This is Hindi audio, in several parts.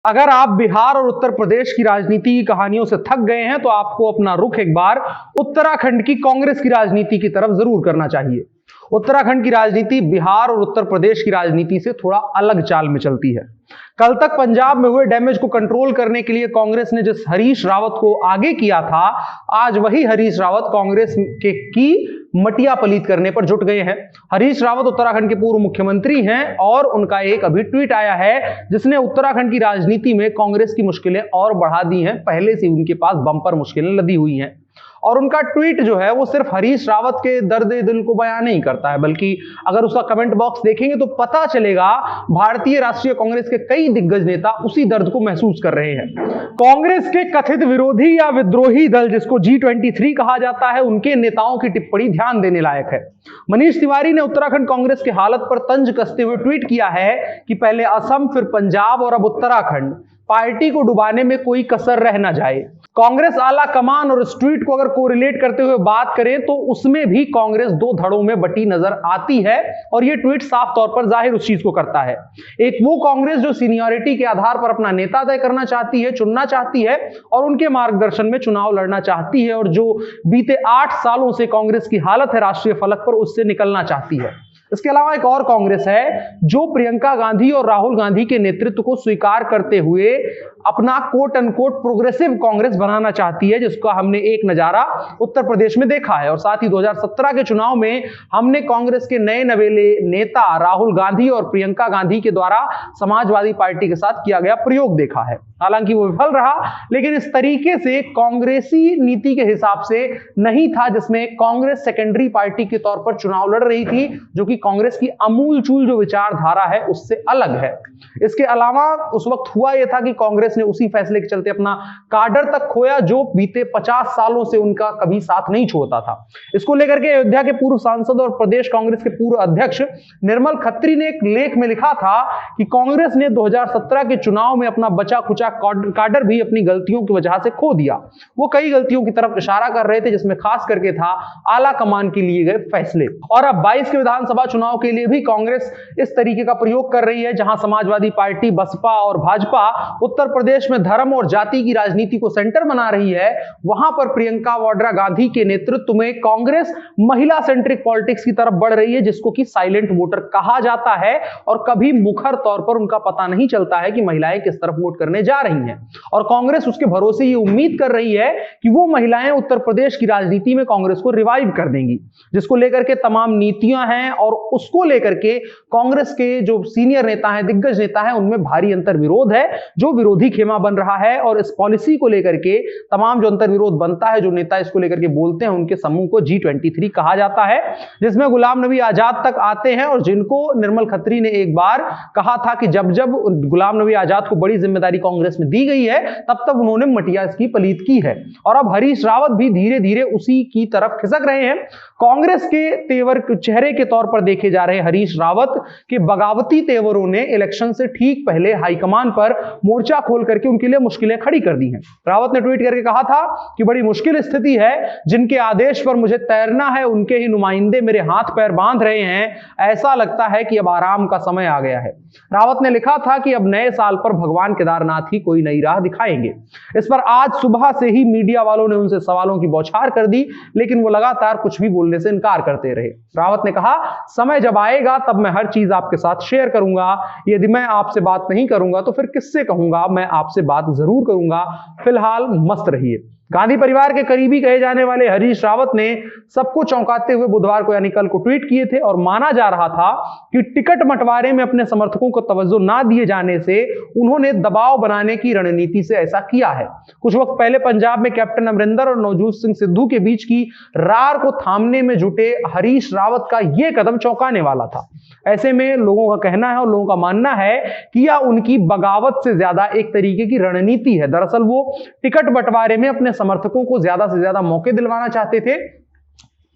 अगर आप बिहार और उत्तर प्रदेश की राजनीति की कहानियों से थक गए हैं तो आपको अपना रुख एक बार उत्तराखंड की कांग्रेस की राजनीति की तरफ जरूर करना चाहिए। उत्तराखंड की राजनीति बिहार और उत्तर प्रदेश की राजनीति से थोड़ा अलग चाल में चलती है। कल तक पंजाब में हुए डैमेज को कंट्रोल करने के लिए कांग्रेस ने जिस हरीश रावत को आगे किया था, आज वही हरीश रावत कांग्रेस की मटिया पलीत करने पर जुट गए हैं। हरीश रावत उत्तराखंड के पूर्व मुख्यमंत्री हैं और उनका एक अभी ट्वीट आया है जिसने उत्तराखंड की राजनीति में कांग्रेस की मुश्किलें और बढ़ा दी हैं। पहले से उनके पास बंपर मुश्किलें लदी हुई हैं और उनका ट्वीट जो है वो सिर्फ हरीश रावत के दर्द दिल को बयान नहीं करता है, बल्कि अगर उसका कमेंट बॉक्स देखेंगे तो पता चलेगा भारतीय राष्ट्रीय कांग्रेस के कई दिग्गज नेता उसी दर्द को महसूस कर रहे हैं। कांग्रेस के कथित विरोधी या विद्रोही दल जिसको G23 कहा जाता है, उनके नेताओं की टिप्पणी ध्यान देने लायक है। मनीष तिवारी ने उत्तराखंड कांग्रेस की हालत पर तंज कसते हुए ट्वीट किया है कि पहले असम, फिर पंजाब और अब उत्तराखंड, पार्टी को डुबाने में कोई कसर रह ना जाए। कांग्रेस आला कमान और स्ट्रीट को अगर कोरिलेट करते हुए बात करें तो उसमें भी कांग्रेस दो धड़ों में बटी नजर आती है और यह ट्वीट साफ तौर पर जाहिर उस चीज को करता है। एक वो कांग्रेस जो सीनियरिटी के आधार पर अपना नेता तय करना चाहती है, चुनना चाहती है और उनके मार्गदर्शन में चुनाव लड़ना चाहती है, और जो बीते 8 सालों से कांग्रेस की हालत है राष्ट्रीय फलक पर, उससे निकलना चाहती है। इसके अलावा एक और कांग्रेस है जो प्रियंका गांधी और राहुल गांधी के नेतृत्व को स्वीकार करते हुए अपना कोट अनकोट प्रोग्रेसिव कांग्रेस बनाना चाहती है, जिसका हमने एक नजारा उत्तर प्रदेश में देखा है। और साथ ही 2017 के चुनाव में हमने कांग्रेस के नए नवेले नेता राहुल गांधी और प्रियंका गांधी के द्वारा समाजवादी पार्टी के साथ किया गया प्रयोग देखा है। हालांकि वो विफल रहा, लेकिन इस तरीके से कांग्रेसी नीति के हिसाब से नहीं था जिसमें कांग्रेस सेकेंडरी पार्टी के तौर पर चुनाव लड़ रही थी, जो कि कांग्रेस की अमूल चूल जो विचारधारा है उससे अलग है। इसके अलावा उस वक्त हुआ यह था कि कांग्रेस ने उसी फैसले के चलते अपना काडर तक खोया जो बीते 50 सालों से उनका कभी साथ नहीं छोड़ता था। इसको लेकर के अयोध्या के पूर्व सांसद और प्रदेश कांग्रेस के पूर्व अध्यक्ष निर्मल खत्री ने एक लेख में लिखा था कि कांग्रेस ने 2017 के चुनाव में अपना बचा खुचा काडर भी अपनी गलतियों की वजह से खो दिया। वो कई गलतियों की तरफ इशारा कर रहे थे, जिसमें खास करके था आला कमान के लिए गए फैसले। और अब 22 के विधानसभा चुनाव के लिए भी कांग्रेस इस तरीके का प्रयोग कर रही है, जहां समाजवादी पार्टी, बसपा और भाजपा उत्तर प्रदेश में धर्म और जाति की राजनीति को सेंटर बना रही है, वहां पर प्रियंका वाड्रा गांधी के नेतृत्व में कांग्रेस महिला सेंट्रिक पॉलिटिक्स की तरफ बढ़ रही है, जिसको कि साइलेंट वोटर कहा जाता है। और कभी मुखर तौर पर उनका पता नहीं चलता है कि महिलाएं किस तरफ वोट करने जा रही हैं। और कांग्रेस उसके भरोसे ये उम्मीद कर रही है कि वो महिलाएं उत्तर प्रदेश की राजनीति में कांग्रेस को रिवाइव कर देंगी, जिसको लेकर के तमाम नीतियां हैं और उसको लेकर के कांग्रेस के जो सीनियर नेता हैं, दिग्गज नेता हैं, उनमें भारी अंतर विरोध है, जो विरोधी खेमा बन रहा है। और इस पॉलिसी को लेकर के तमाम जो अंतर विरोध बनता है, जो नेता इसको लेकर के बोलते हैं, उनके समूह को G23 कहा जाता है, जिसमें गुलाम नबी आजाद तक आते हैं। और जिनको निर्मल खत्री ने एक बार कहा था कि जब जब गुलाम नबी आजाद को बड़ी जिम्मेदारी कांग्रेस में दी गई है तब तब उन्होंने मटिया इसकी पलीत की है। और अब हरीश रावत भी धीरे धीरे उसी की तरफ खिसक रहे हैं। कांग्रेस के तेवर चेहरे के तौर पर देखे जा रहे हरीश रावत के बगावती तेवरों ने इलेक्शन से ठीक पहले हाईकमान पर मोर्चा खोल करके उनके लिए मुश्किलें खड़ी कर दी हैं। रावत ने ट्वीट करके कहा था कि बड़ी मुश्किल स्थिति है, जिनके आदेश पर मुझे तैरना है उनके ही नुमाइंदे मेरे हाथ पैर बांध रहे हैं, ऐसा लगता है कि अब आराम का समय आ गया है। रावत ने लिखा था कि अब नए साल पर भगवान केदारनाथ ही कोई नई राह दिखाएंगे। इस पर आज सुबह से ही मीडिया वालों ने उनसे सवालों की बौछार कर दी, लेकिन वो लगातार कुछ भी बोलने से इनकार करते रहे। रावत ने कहा, समय जब आएगा तब मैं हर चीज आपके साथ शेयर करूंगा। यदि मैं आपसे बात नहीं करूंगा तो फिर किससे कहूंगा, मैं आपसे बात जरूर करूंगा। फिलहाल मस्त रहिए। गांधी परिवार के करीबी कहे जाने वाले हरीश रावत ने सबको चौंकाते हुए बुधवार को यानी कल को ट्वीट किए थे और माना जा रहा था कि टिकट बंटवारे में अपने समर्थकों को तवज्जो ना दिए जाने से उन्होंने दबाव बनाने की रणनीति से ऐसा किया है। कुछ वक्त पहले पंजाब में कैप्टन अमरिंदर और नवजोत सिंह सिद्धू के बीच की रार को थामने में जुटे हरीश रावत का यह कदम चौंकाने वाला था। ऐसे में लोगों का कहना है और लोगों का मानना है कि यह उनकी बगावत से ज्यादा एक तरीके की रणनीति है। दरअसल वो टिकट बंटवारे में अपने समर्थकों को ज्यादा से ज्यादा मौके दिलवाना चाहते थे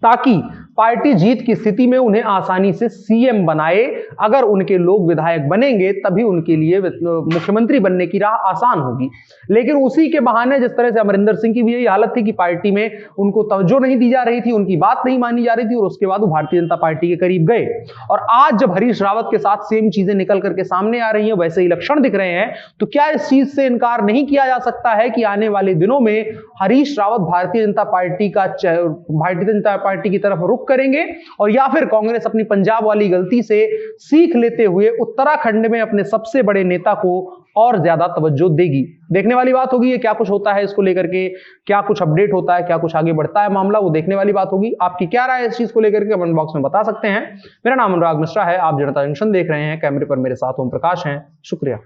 ताकि पार्टी जीत की स्थिति में उन्हें आसानी से सीएम बनाए। अगर उनके लोग विधायक बनेंगे तभी उनके लिए मुख्यमंत्री बनने की राह आसान होगी। लेकिन उसी के बहाने जिस तरह से अमरिंदर सिंह की भी यही हालत थी कि पार्टी में उनको तवज्जो नहीं दी जा रही थी, उनकी बात नहीं मानी जा रही थी, और उसके बाद वो भारतीय जनता पार्टी के करीब गए। और आज जब हरीश रावत के साथ सेम चीजें निकल करके सामने आ रही हैं, वैसे ही लक्षण दिख रहे हैं, तो क्या इस चीज से इनकार नहीं किया जा सकता है कि आने वाले दिनों में हरीश रावत भारतीय जनता पार्टी की तरफ रुख करेंगे, और या फिर कांग्रेस अपनी पंजाब वाली गलती से सीख लेते हुए उत्तराखंड में अपने सबसे बड़े नेता को और ज्यादा तवज्जो देगी। देखने वाली बात होगी ये क्या कुछ होता है इसको लेकर के, क्या कुछ अपडेट होता है, क्या कुछ आगे बढ़ता है मामला, वो देखने वाली बात होगी। आपकी क्या राय है इस चीज को लेकर के कमेंट बॉक्स में बता सकते हैं। मेरा नाम अनुराग मिश्रा है, आप जनता जंक्शन देख रहे हैं, कैमरे पर मेरे साथ ओम प्रकाश हैं। शुक्रिया।